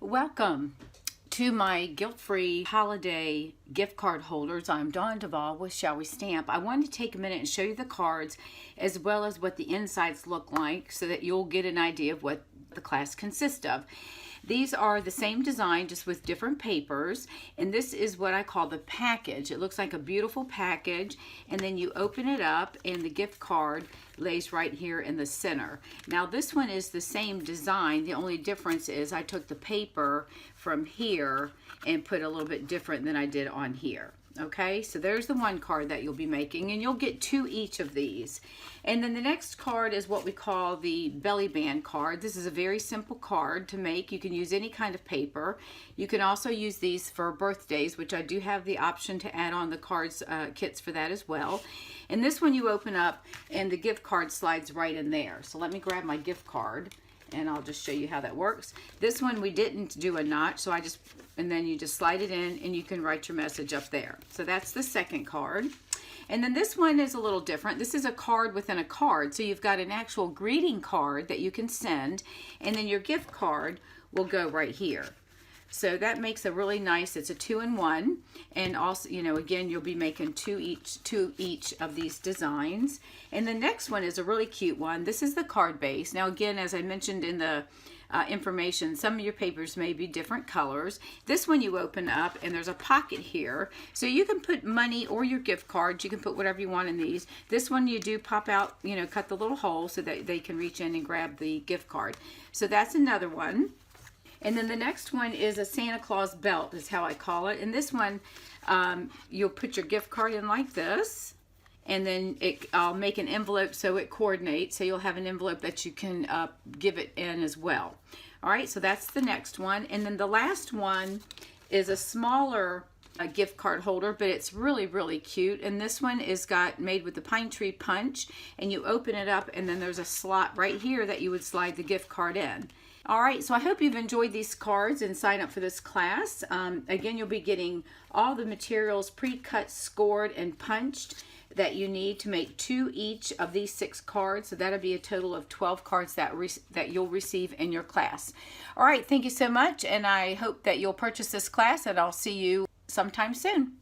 Welcome to my guilt-free holiday gift card holders. I'm Dawn Duvall with Shall We Stamp. I wanted to take a minute and show you the cards as well as what the insides look like so that you'll get an idea of what the class consists of. These are the same design, just with different papers, and this is what I call the package. It looks like a beautiful package, and then you open it up and the gift card lays right here in the center. Now this one is the same design. The only difference is I took the paper from here and put a little bit different than I did on here. Okay, so there's the one card that you'll be making, and you'll get two each of these. And then the next card is what we call the belly band card. This is a very simple card to make. You can use any kind of paper. You can also use these for birthdays, which I do have the option to add on the cards kits for that as well. And this one you open up and the gift card slides right in there. So let me grab my gift card and I'll just show you how that works. This one we didn't do a notch, so and then you just slide it in and you can write your message up there. So that's the second card. And then this one is a little different. This is a card within a card. So you've got an actual greeting card that you can send, and then your gift card will go right here. So that makes a really nice, it's a 2-in-1, and also, you know, again, you'll be making two each of these designs. And the next one is a really cute one. This is the card base. Now again, as I mentioned in the information, some of your papers may be different colors. This one you open up and there's a pocket here, so you can put money or your gift cards. You can put whatever you want in these. This one you do pop out, you know, cut the little hole so that they can reach in and grab the gift card. So that's another one. And then the next one is a Santa Claus belt, is how I call it. And this one, you'll put your gift card in like this, and then I'll make an envelope so it coordinates. So you'll have an envelope that you can give it in as well. All right, so that's the next one. And then the last one is a smaller gift card holder, but it's really, really cute. And this one is made with the pine tree punch, and you open it up and then there's a slot right here that you would slide the gift card in. All right, so I hope you've enjoyed these cards and sign up for this class. Again, you'll be getting all the materials pre-cut, scored, and punched that you need to make two each of these 6 cards. So that'll be a total of 12 cards that you'll receive in your class. All right, thank you so much, and I hope that you'll purchase this class, and I'll see you sometime soon.